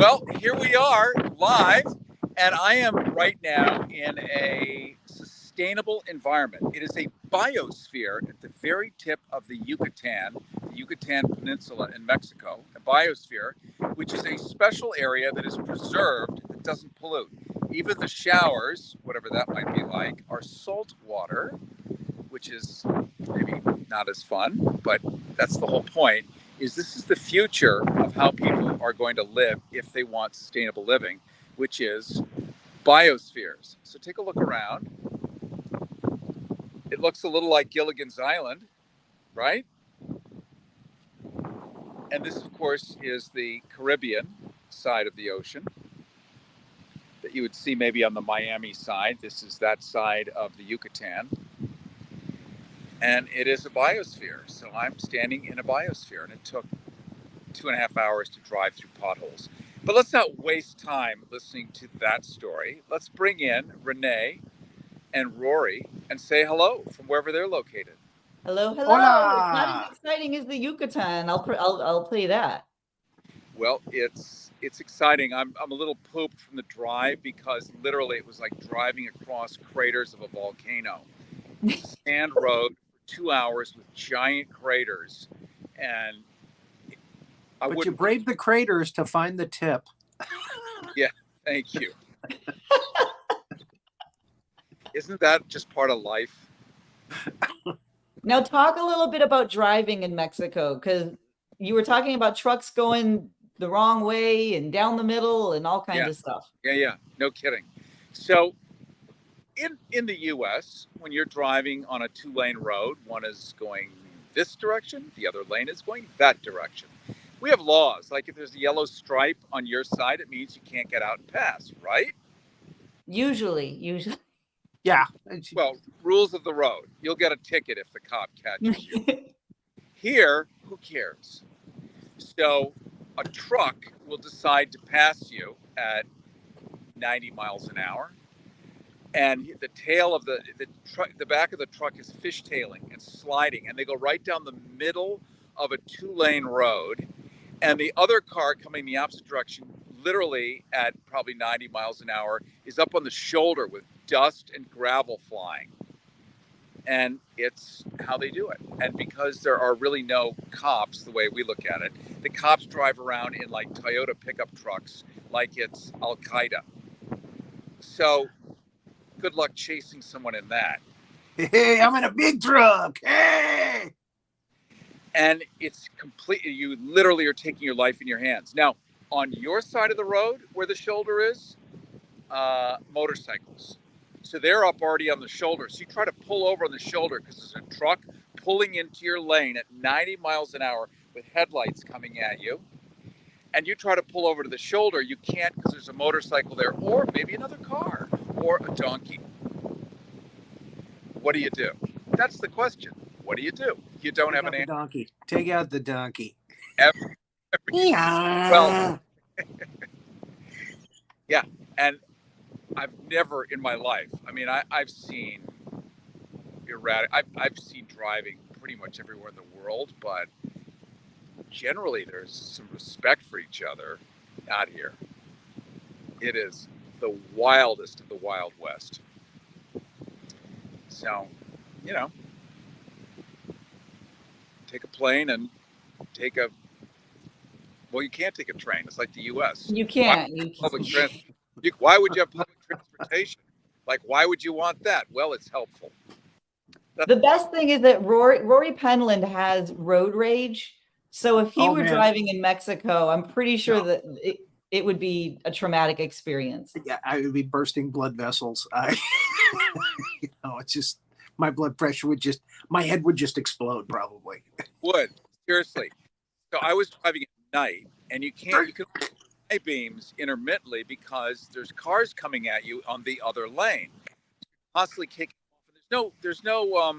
Well, here we are live, and I am right now in a sustainable environment. It is a biosphere at the very tip of the Yucatan Peninsula in Mexico, a biosphere, which is a special area that is preserved that doesn't pollute. Even the showers, whatever that might be like, are salt water, which is maybe not as fun, but that's the whole point. This is the future of how people are going to live if they want sustainable living, which is biospheres. So take a look around. It looks a little like Gilligan's Island, right? And this, of course, is the Caribbean side of the ocean that you would see maybe on the Miami side. This is that side of the Yucatan. And it is a biosphere. So I'm standing in a biosphere, and it took 2.5 hours to drive through potholes. But let's not waste time listening to that story. Let's bring in Renee and Rory and say hello from wherever they're located. Hello, hello. Hola. It's not as exciting as the Yucatan. I'll play that. Well, it's exciting. I'm a little pooped from the drive because literally it was like driving across craters of a volcano. It's a sand road for 2 hours with giant craters, and But you braved the craters to find the tip. Yeah, thank you. Isn't that just part of life? Now talk a little bit about driving in Mexico, because you were talking about trucks going the wrong way and down the middle and all kinds of stuff. Yeah, no kidding. So in the US, when you're driving on a 2-lane road, one is going this direction, the other lane is going that direction. We have laws, like if there's a yellow stripe on your side, it means you can't get out and pass, right? Usually. Yeah. Well, rules of the road. You'll get a ticket if the cop catches you. Here, who cares? So a truck will decide to pass you at 90 miles an hour, and the tail of the back of the truck is fishtailing and sliding, and they go right down the middle of a 2-lane road. And the other car coming the opposite direction, literally at probably 90 miles an hour, is up on the shoulder with dust and gravel flying. And it's how they do it. And because there are really no cops, the way we look at it, the cops drive around in like Toyota pickup trucks like it's Al Qaeda. So good luck chasing someone in that. Hey, I'm in a big truck. Hey! And it's completely, you literally are taking your life in your hands. Now, on your side of the road where the shoulder is, motorcycles. So they're up already on the shoulder. So you try to pull over on the shoulder because there's a truck pulling into your lane at 90 miles an hour with headlights coming at you. And you try to pull over to the shoulder, you can't because there's a motorcycle there, or maybe another car, or a donkey. What do you do? That's the question. What do you do? You don't have an answer. Donkey. Take out the donkey. Well, yeah, and I've never in my life. I mean, I've seen erratic. I've seen driving pretty much everywhere in the world, but generally there's some respect for each other. Not here. It is the wildest of the Wild West. So, take a plane and well, you can't take a train. It's like the U.S. You can't. Why would you have public transportation? Like, why would you want that? Well, it's helpful. The best thing is that Rory Penland has road rage. So if he were driving in Mexico, I'm pretty sure that it would be a traumatic experience. Yeah, I would be bursting blood vessels. It's just my blood pressure my head would just explode probably. Would, seriously. So I was driving at night, and you can high beams intermittently because there's cars coming at you on the other lane, constantly kicking off. There's no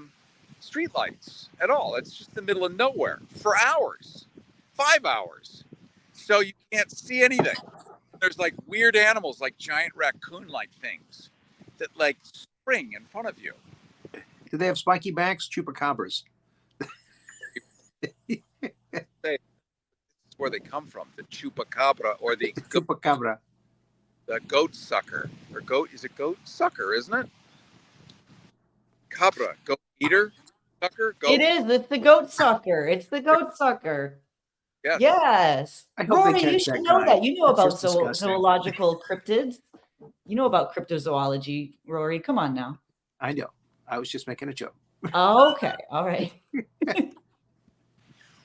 street lights at all. It's just the middle of nowhere for hours, 5 hours. So you can't see anything. There's like weird animals, like giant raccoon-like things that like spring in front of you. Do they have spiky backs? Chupacabras. It's where they come from, the chupacabra or the Chupacabra. The goat sucker or goat. Is it goat sucker? Isn't it? Cabra, goat eater, sucker, goat. It is. It's the goat sucker. It's the goat sucker. Yes. Yes. I hope Rory, they you catch should that know guy. that. You know That's about just disgusting. zoological cryptids. You know about cryptozoology, Rory. Come on now. I know. I was just making a joke. Oh, okay. All right.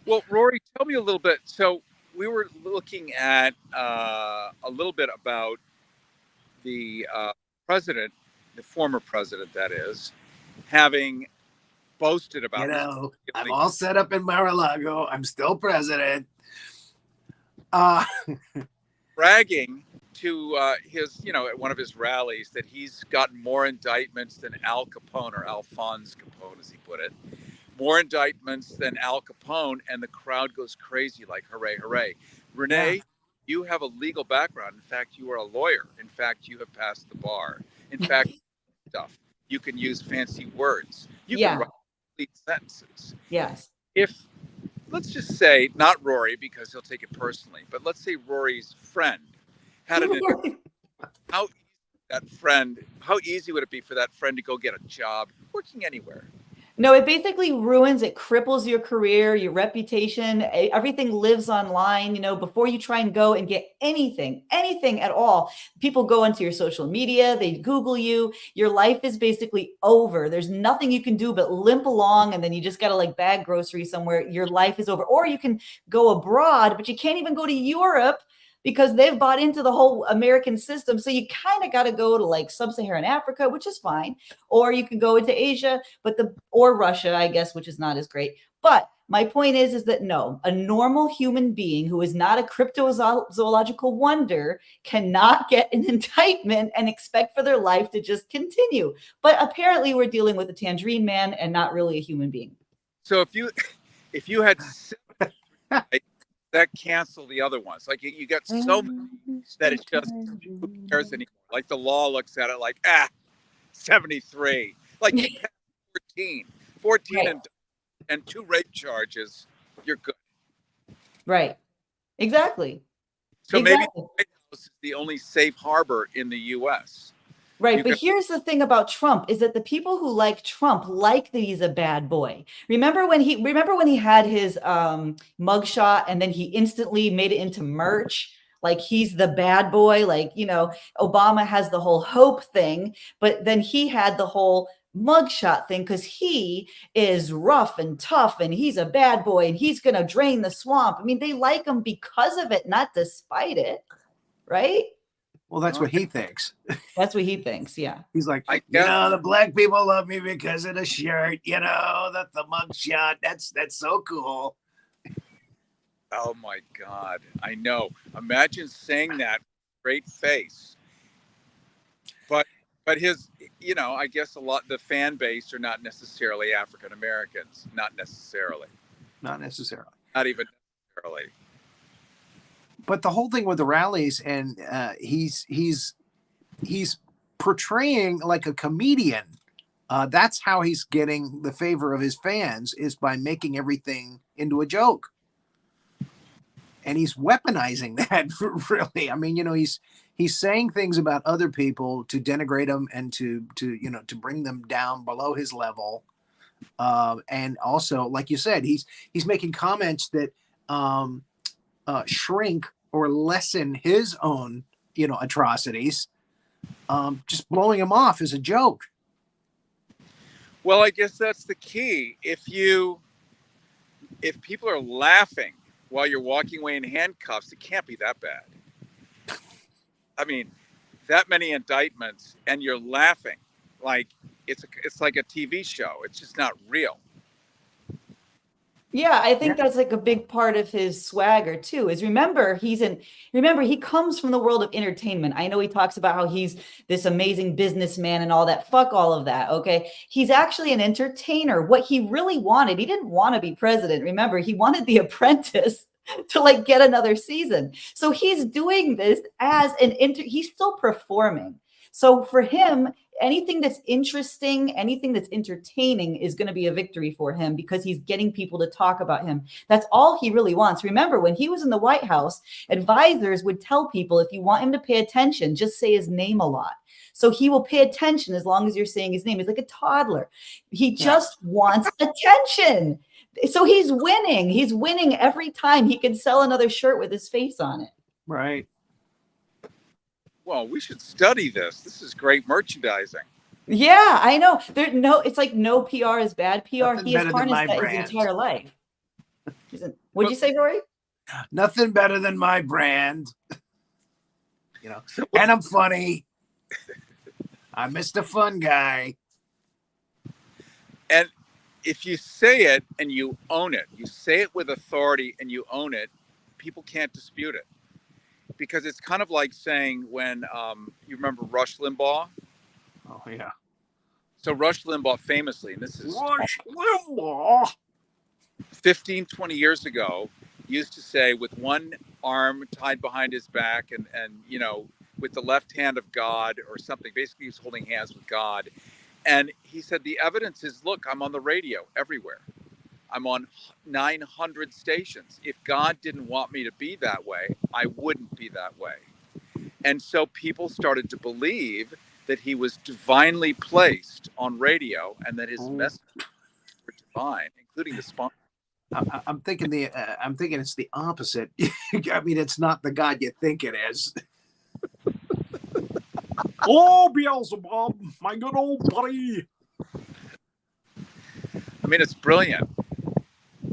Well, Rory, tell me a little bit. So we were looking at a little bit about the president, the former president, that is, having boasted about. You know, I'm all set up in Mar-a-Lago. I'm still president. Bragging to his, at one of his rallies that he's gotten more indictments than Al Capone, or Alphonse Capone, as he put it. More indictments than Al Capone, and the crowd goes crazy, like hooray, hooray. Renee, you have a legal background. In fact, you are a lawyer. In fact, you have passed the bar. In fact, stuff. You can use fancy words. You can write complete sentences. Yes. If, let's just say, not Rory, because he'll take it personally, but let's say Rory's friend had an how easy would it be for that friend to go get a job working anywhere? No, it basically ruins, it cripples your career, your reputation. Everything lives online. Before you try and go and get anything at all, people go into your social media, they Google you, your life is basically over. There's nothing you can do but limp along, and then you just got to bag groceries somewhere. Your life is over. Or you can go abroad, but you can't even go to Europe because they've bought into the whole American system. So you kind of got to go to sub-Saharan Africa, which is fine. Or you can go into Asia, or Russia, I guess, which is not as great. But my point is that no, a normal human being who is not a cryptozoological wonder cannot get an indictment and expect for their life to just continue. But apparently we're dealing with a tangerine man and not really a human being. So if you had that cancel the other ones. You got so many that it's just who cares anymore. The law looks at it 73. You passed 14 right. and 2 rape charges, you're good. Right. Exactly. So maybe the White House is the only safe harbor in the U.S. Right. But here's the thing about Trump is that the people who like Trump like that he's a bad boy. Remember when he had his mugshot and then he instantly made it into merch? He's the bad boy. Obama has the whole hope thing, but then he had the whole mugshot thing because he is rough and tough and he's a bad boy and he's going to drain the swamp. I mean, they like him because of it, not despite it. Right. Well, that's what he thinks. That's what he thinks. Yeah. He's like, the black people love me because of the shirt, the mugshot. That's so cool. Oh my God. I know. Imagine saying that with a straight face. But his, I guess the fan base are not necessarily African Americans. Not necessarily. Not necessarily. Not even necessarily. But the whole thing with the rallies, and he's portraying like a comedian. That's how he's getting the favor of his fans, is by making everything into a joke. And he's weaponizing that, really. I mean, he's saying things about other people to denigrate them and to bring them down below his level. And also, like you said, he's making comments that shrink or lessen his own, atrocities, just blowing him off as a joke. Well, I guess that's the key. If people are laughing while you're walking away in handcuffs, it can't be that bad. I mean, that many indictments and you're laughing it's like a TV show. It's just not real. Yeah, I think that's a big part of his swagger too, is remember, he comes from the world of entertainment. I know he talks about how he's this amazing businessman and all that. Fuck all of that. Okay. He's actually an entertainer. What he really wanted, he didn't want to be president. Remember, he wanted The Apprentice to get another season. So he's doing this as he's still performing. So for him, anything that's interesting, anything that's entertaining is going to be a victory for him because he's getting people to talk about him. That's all he really wants. Remember, when he was in the White House, advisors would tell people, if you want him to pay attention, just say his name a lot. So he will pay attention as long as you're saying his name. He's like a toddler. He just wants attention. So he's winning. He's winning every time. He can sell another shirt with his face on it. Right. Well, we should study this. This is great merchandising. Yeah, I know. It's like no PR is bad PR. Nothing He has better than harnessed my that his brand. entire life. What'd you say, Rory? Nothing better than my brand. You know, and I'm funny. I'm Mr. Fun Guy. And if you say it and you own it, you say it with authority and you own it, people can't dispute it. Because it's kind of like saying when you remember Rush Limbaugh? Oh, yeah. So Rush Limbaugh famously, and this is Rush Limbaugh. 15, 20 years ago, used to say with one arm tied behind his back and you know, with the left hand of God or something. Basically, he was holding hands with God. And he said, the evidence is, look, I'm on the radio everywhere. I'm on 900 stations. If God didn't want me to be that way, I wouldn't be that way. And so people started to believe that he was divinely placed on radio and that his messages were divine, including the sponsor. I'm thinking it's the opposite. I mean, it's not the God you think it is. Oh, Beelzebub, my good old buddy. I mean, it's brilliant.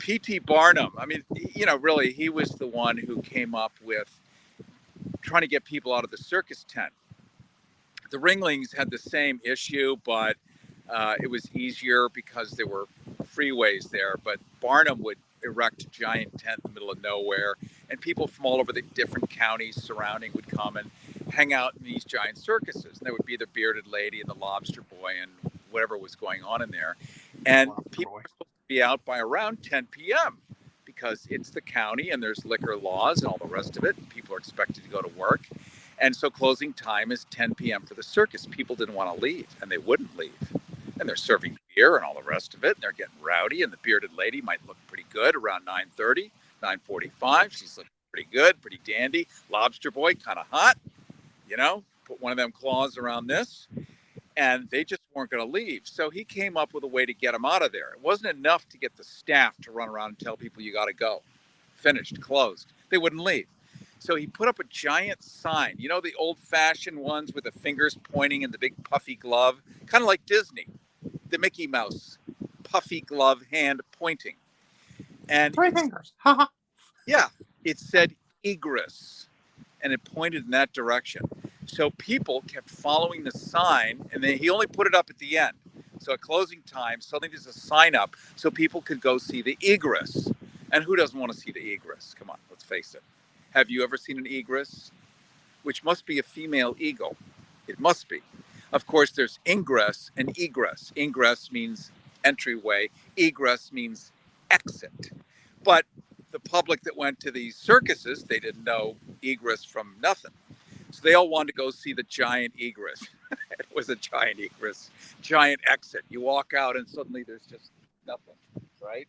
P.T. Barnum, I mean, you know, really, he was the one who came up with trying to get people out of the circus tent. The Ringlings had the same issue, but it was easier because there were freeways there. But Barnum would erect a giant tent in the middle of nowhere, and people from all over the different counties surrounding would come and hang out in these giant circuses. And there would be the bearded lady and the lobster boy and whatever was going on in there. And people were supposed to be out by around 10 p.m. because it's the county and there's liquor laws and all the rest of it. And people are expected to go to work. And so closing time is 10 p.m. for the circus. People didn't want to leave, and they wouldn't leave. And they're serving beer and all the rest of it. And they're getting rowdy. And the bearded lady might look pretty good around 9:30, 9:45. She's looking pretty good, pretty dandy. Lobster boy, kind of hot. You know, put one of them claws around this. And they just weren't going to leave. So he came up with a way to get them out of there. It wasn't enough to get the staff to run around and tell people you got to go. Finished, closed. They wouldn't leave. So he put up a giant sign, you know, the old fashioned ones with the fingers pointing and the big puffy glove, kind of like Disney, the Mickey Mouse, puffy glove hand pointing. And 3 fingers. Ha. yeah, it said egress, and it pointed in that direction. So people kept following the sign, and then he only put it up at the end. So at closing time, suddenly there's a sign up so people could go see the egress. And who doesn't want to see the egress? Come on, let's face it. Have you ever seen an egress? Which must be a female eagle. It must be. Of course, there's ingress and egress. Ingress means entryway. Egress means exit. But the public that went to these circuses, they didn't know egress from nothing. So they all wanted to go see the giant egress. It was a giant egress, giant exit. You walk out and suddenly there's just nothing, right?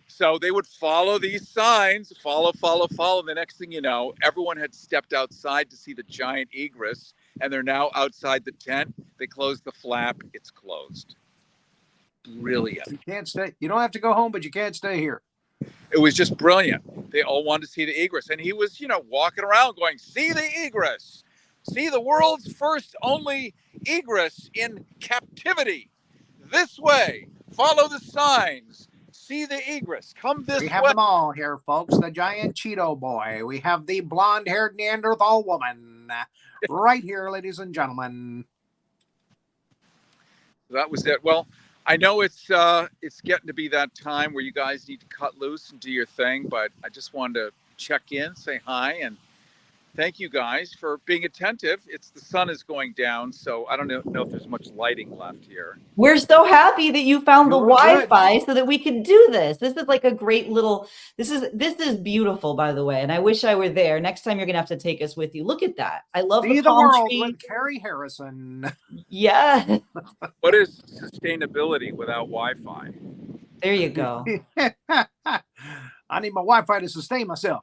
So they would follow these signs, follow. The next thing you know, everyone had stepped outside to see the giant egress, and they're now outside the tent. They close the flap. It's closed. Brilliant. You can't stay. You don't have to go home, but you can't stay here. It was just brilliant. They all wanted to see the egress. And he was, you know, walking around going, see the egress. See the world's first only egress in captivity. This way. Follow the signs. See the egress. Come this way. We have them all here, folks. The giant Cheeto boy. We have the blonde-haired Neanderthal woman. Right here, ladies and gentlemen. That was it. Well, I know it's getting to be that time where you guys need to cut loose and do your thing, but I just wanted to check in, say hi, and Thank you guys for being attentive. The sun is going down, so I don't know if there's much lighting left here. We're so happy that you found the You look good. Wi-Fi so that we could do this. This is like a great little, this is beautiful, by the way. And I wish I were there. Next time you're gonna have to take us with you. Look at that. I love See the the palm world tree. with Cary Harrison. Yeah, What is sustainability without Wi-Fi? there you go. I need my Wi-Fi to sustain myself.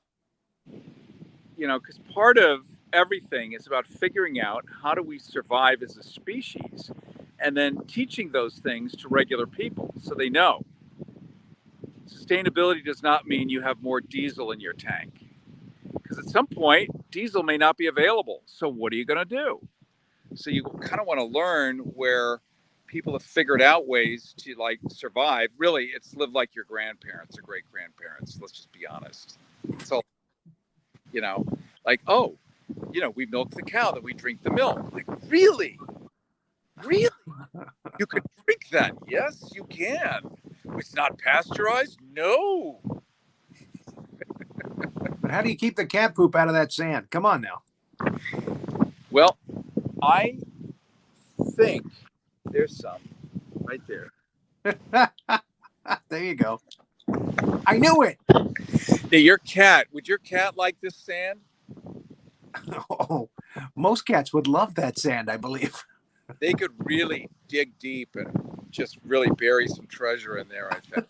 You know, because part of everything is about figuring out how do we survive as a species, and then teaching those things to regular people so they know. Sustainability does not mean you have more diesel in your tank, because at some point diesel may not be available. So what are you going to do? So you kind of want to learn where people have figured out ways to like survive. Really, it's live like your grandparents or great grandparents. Let's just be honest. It's all, you know, like, oh, you know, we milk the cow, then we drink the milk. Like, really? Really? You could drink that? Yes, you can. It's not pasteurized? No. But how do you keep the cat poop out of that sand? Come on now. Well, I think there's some right there. There you go. I knew it. Now, would your cat like this sand? Oh, most cats would love that sand, I believe. They could really dig deep and just really bury some treasure in there, I think.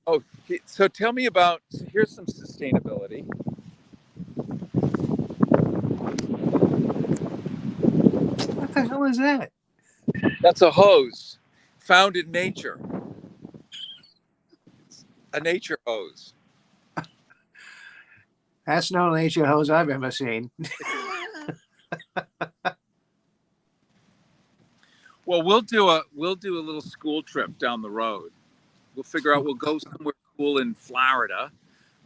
Oh, so tell me about, here's some sustainability. What the hell is that? That's a hose found in nature. A nature hose. That's no nature hose I've ever seen. Well, we'll do a little school trip down the road. We'll figure out, we'll go somewhere cool in Florida.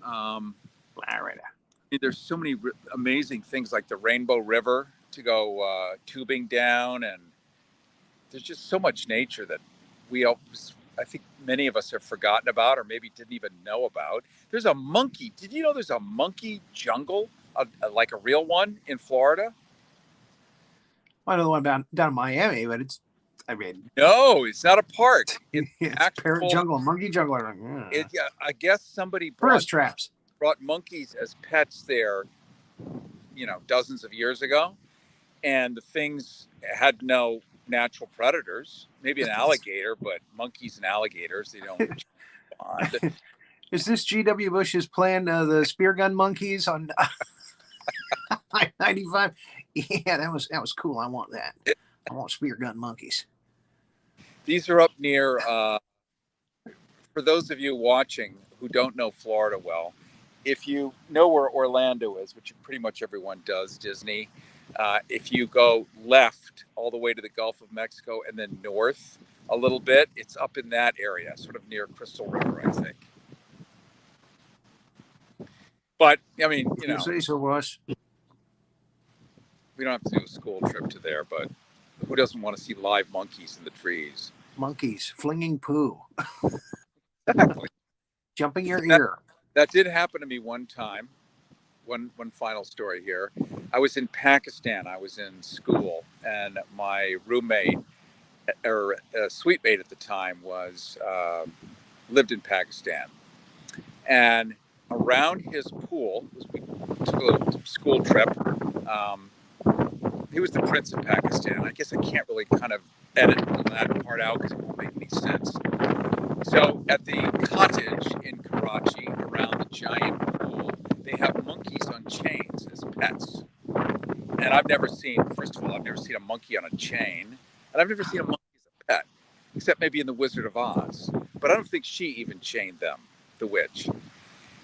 Florida. There's so many amazing things like the Rainbow River to go tubing down, and there's just so much nature that I think many of us have forgotten about, or maybe didn't even know about. There's a monkey. Did you know there's a monkey jungle, like a real one in Florida? I know the one down in Miami, but it's, I mean, No, it's not a park. It's parrot jungle, monkey jungle. I guess somebody Tourist traps. brought monkeys as pets there, you know, dozens of years ago, and the things had no natural predators. Maybe an alligator, but monkeys and alligators, they don't bond. Is this G.W. Bush's plan, the spear gun monkeys on I-95? Yeah, that was cool. I want that. I want spear gun monkeys. These are up near, for those of you watching who don't know Florida well, if you know where Orlando is, which pretty much everyone does, Disney, if you go left all the way to the Gulf of Mexico and then north a little bit, it's up in that area, sort of near Crystal River, I think. But, I mean, you know, say so, Russ. we don't have to do a school trip to there, but who doesn't want to see live monkeys in the trees? Monkeys flinging poo, Exactly. jumping your ear. That did happen to me one time. One final story here. I was in Pakistan. I was in school, and my roommate, or suite mate at the time, lived in Pakistan. And around his pool, we took a little school trip. He was the prince of Pakistan. I guess I can't really kind of edit that part out because it won't make any sense. So at the cottage in Karachi, around the giant pool, they have monkeys on chains as pets. And first of all, I've never seen a monkey on a chain. And I've never seen a monkey as a pet, except maybe in The Wizard of Oz. But I don't think she even chained them, the witch.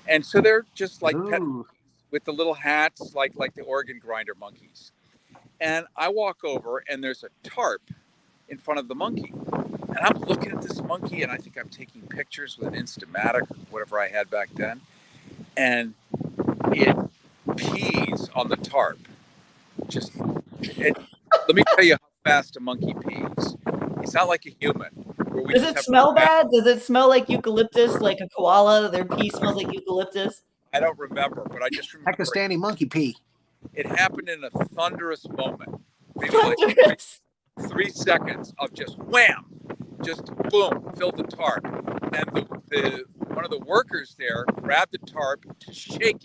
And so they're just like pet monkeys with the little hats, like the organ grinder monkeys. And I walk over, and there's a tarp in front of the monkey. And I'm looking at this monkey, and I think I'm taking pictures with an Instamatic, whatever I had back then. And it pees on the tarp. Let me tell you how fast a monkey pees. It's not like a human. Does it smell bad? Does it smell like eucalyptus, like a koala? Their pee smells like eucalyptus? I don't remember, but I just remember Pakistani monkey pee. it happened in a thunderous moment. Maybe like Thunderous. 3 seconds of just wham, just boom, filled the tarp. And the one of the workers there grabbed the tarp to shake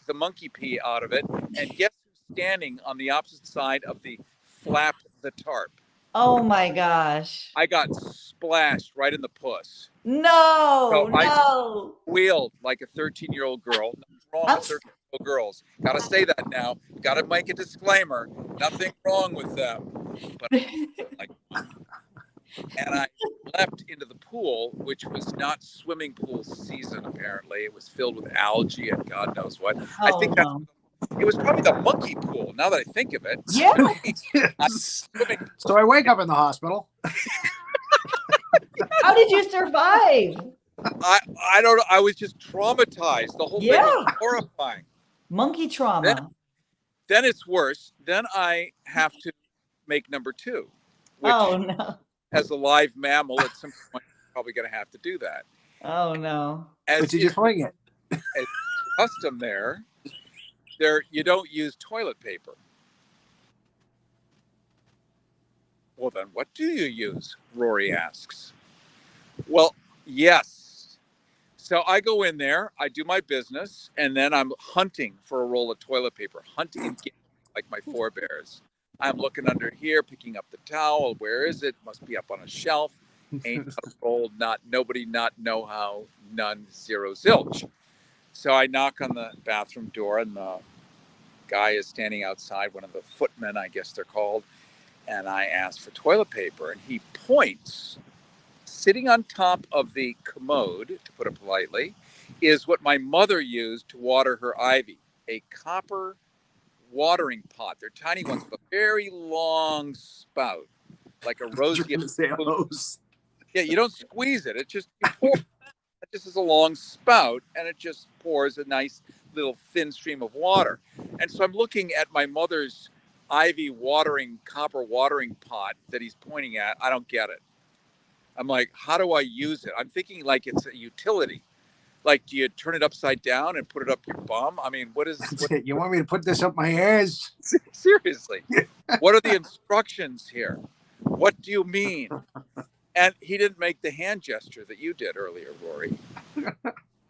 the monkey pee out of it. And guess who's standing on the opposite side of the flap the tarp? Oh my gosh. I got splashed right in the puss. No, So I no. squealed like a 13-year-old girl. Nothing wrong I'm with 13-year-old girls. Got to say that now. Got to make a disclaimer. Nothing wrong with them. But like, and I leapt into the pool, which was not swimming pool season. Apparently, it was filled with algae and God knows what. I think no. it was probably the monkey pool. Now that I think of it. Yeah. So I wake up in the hospital. How did you survive? I don't know. I was just traumatized. The whole thing was horrifying. Monkey trauma. Then it's worse. Then I have to make number 2. Which, oh no. as a live mammal, at some point, I'm probably going to have to do that. Oh no. But did you swing it? As custom there, you don't use toilet paper. Well, then what do you use? Rory asks. Well, yes. So I go in there, I do my business, and then I'm hunting for a roll of toilet paper, hunting and getting like my forebears. I'm looking under here, picking up the towel. Where is it? Must be up on a shelf. Ain't a roll, nobody, not know how, none, zero, zilch. So I knock on the bathroom door, and the guy is standing outside, one of the footmen, I guess they're called, and I ask for toilet paper, and he points. Sitting on top of the commode, to put it politely, is what my mother used to water her ivy, a copper watering pot. They're tiny ones with a very long spout, like a rose. Yeah, you don't squeeze it. It just pour. It just is a long spout, and it just pours a nice little thin stream of water. And so I'm looking at my mother's ivy copper watering pot that he's pointing at. I don't get it. I'm like, how do I use it? I'm thinking like it's a utility. Like, do you turn it upside down and put it up your bum? I mean, what? You want me to put this up my ass? Seriously, what are the instructions here? What do you mean? And he didn't make the hand gesture that you did earlier, Rory.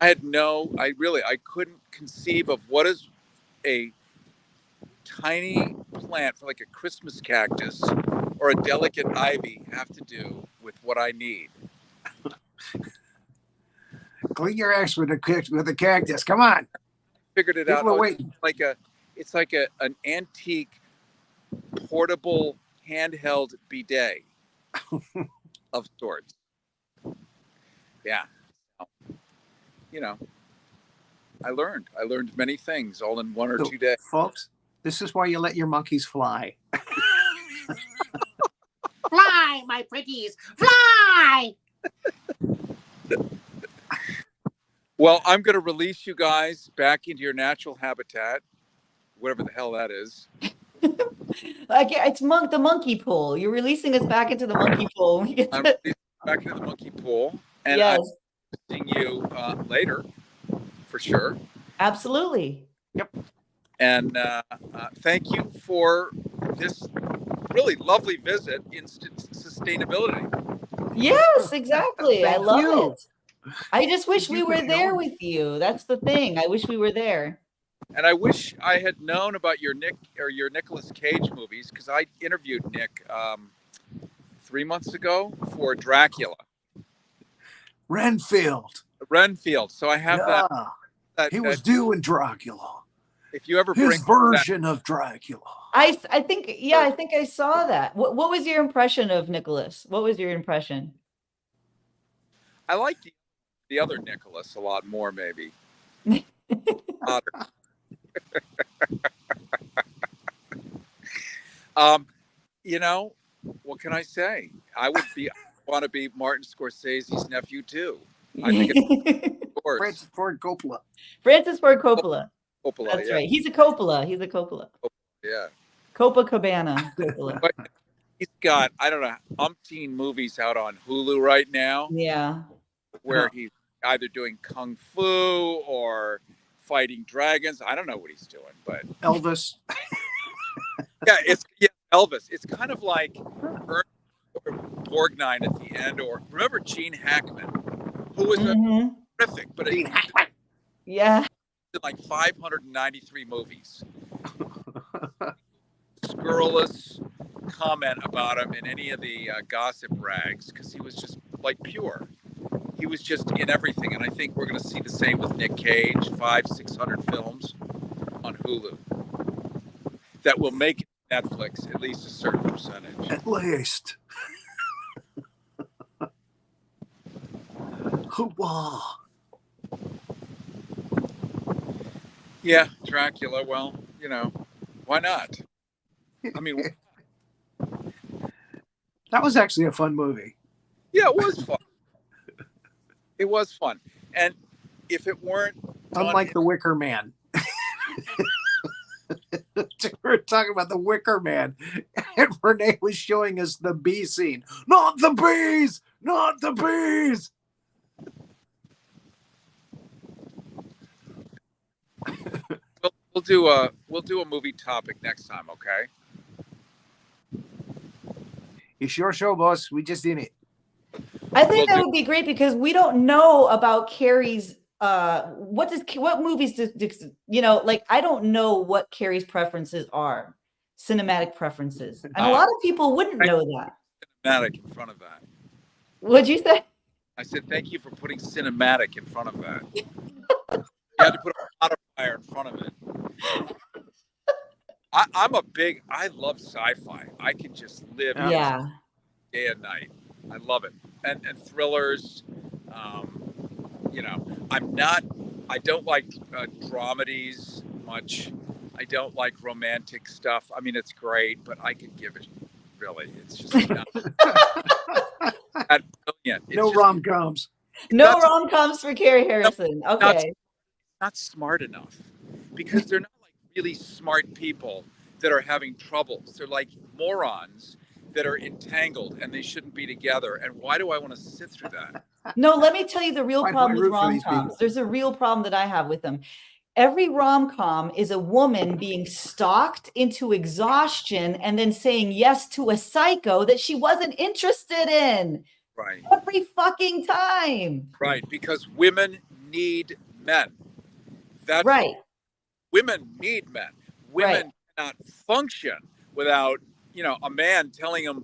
I couldn't conceive of what is a tiny plant for like a Christmas cactus or a delicate ivy have to do with what I need. Clean your ass with a cactus. Come on. Figured it out. It's like an antique portable handheld bidet of sorts. Yeah. I learned many things all in 1 or 2 days. Folks, this is why you let your monkeys fly. Fly, my pretties, fly! Well, I'm going to release you guys back into your natural habitat, whatever the hell that is. It's the monkey pool. You're releasing us back into the monkey pool. I'm releasing back into the monkey pool, and yes. I'm seeing you later, for sure. Absolutely. Yep. And thank you for this really lovely visit in sustainability. Yes, exactly. I love it. I just wish we were there with you. That's the thing. I wish we were there. And I wish I had known about your Nicolas Cage movies, because I interviewed Nick 3 months ago for Dracula. Renfield. So I have that. He was doing Dracula. If you ever his bring version of Dracula. I think I saw that. What was your impression of Nicholas? What was your impression? I like the other Nicholas a lot more, maybe. What can I say? I want to be Martin Scorsese's nephew too. I think it's Francis Ford Coppola. Francis Ford Coppola. That's yeah. right. He's a Coppola. Yeah. Copacabana Coppola. But he's got, I don't know, umpteen movies out on Hulu right now. Yeah. Where he's either doing kung fu or fighting dragons. I don't know what he's doing, but Elvis. yeah, Elvis. It's kind of like Ernest Borgnine at the end, or remember Gene Hackman, who was terrific, but Gene Hackman. Yeah. in like 593 movies. Scurrilous comment about him in any of the gossip rags, because he was just like pure. He was just in everything, and I think we're going to see the same with Nick Cage. 500-600 films on Hulu that will make Netflix at least a certain percentage. At least. Hoopah. Yeah, Dracula. Well, why not? I mean, That was actually a fun movie. yeah, it was fun. It was fun, and if it weren't Unlike The Wicker Man. We're talking about The Wicker Man, and Renee was showing us the bee scene. Not the bees! Not the bees! we'll do a movie topic next time, okay? It's your show, boss. We just did it. I think that would be great because we don't know about Cary's what movies like I don't know what Cary's preferences are, cinematic preferences. And a lot of people wouldn't know that. Cinematic in front of that. What'd you say? I said thank you for putting cinematic in front of that. You had to put a modifier in front of it. I love sci-fi. I can just live day and night. I love it. And thrillers. I don't like dramedies much. I don't like romantic stuff. I mean, it's great, but I could give it, really. It's just not that brilliant. It's no rom-coms. No rom-coms for Cary Harrison. Okay. Not smart enough, because they're not like really smart people that are having troubles. They're like morons that are entangled and they shouldn't be together. And why do I want to sit through that? No, let me tell you the real problem with rom-coms. There's a real problem that I have with them. Every rom-com is a woman being stalked into exhaustion and then saying yes to a psycho that she wasn't interested in. Right. Every fucking time. Right, because women need men. That's right. Women need men. Women cannot function without, a man telling them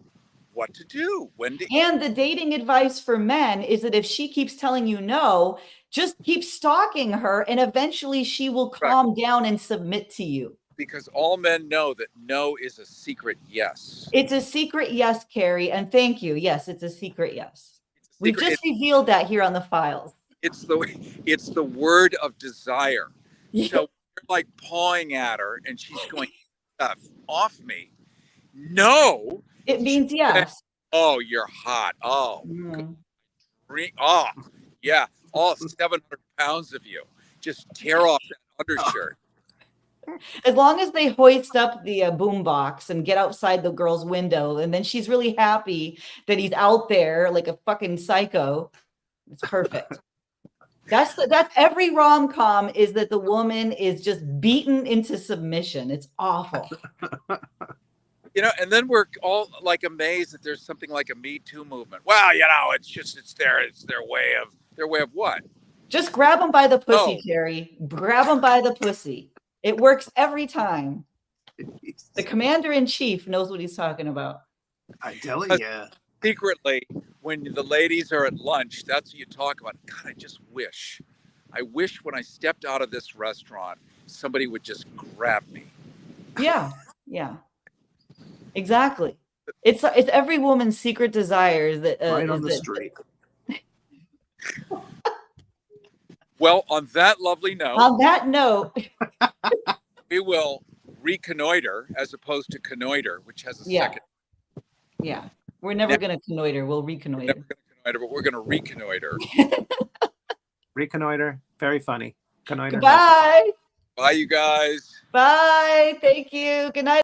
what to do, when to. And the dating advice for men is that if she keeps telling you no, just keep stalking her, and eventually she will calm down and submit to you. Because all men know that no is a secret yes. It's a secret yes, Cary, and thank you. Yes, it's a secret yes. We've just revealed that here on the files. It's the word of desire. Yeah. So you're like pawing at her, and she's going, off me. No. It means yes. Oh, you're hot. Oh. Oh, yeah. All 700 pounds of you. Just tear off that undershirt. As long as they hoist up the boom box and get outside the girl's window, and then she's really happy that he's out there like a fucking psycho. It's perfect. That's every rom-com is that the woman is just beaten into submission. It's awful. And then we're all like amazed that there's something like a Me Too movement. Well, it's their way of what? Just grab them by the pussy, Cary. Grab them by the pussy. It works every time. The commander-in-chief knows what he's talking about. I tell you. Secretly, when the ladies are at lunch, that's what you talk about. God, I wish when I stepped out of this restaurant, somebody would just grab me. Yeah. Exactly. It's every woman's secret desires that right on the street. Well, on that lovely note. On that note, we will reconnoiter as opposed to connoiter, which has a second. Yeah. We're never going to connoiter. We'll reconnoiter. We're never going to connoiter, but we're going to reconnoiter. Reconnoiter. Very funny. Connoiter. Goodbye. Bye, you guys. Bye. Thank you. Good night.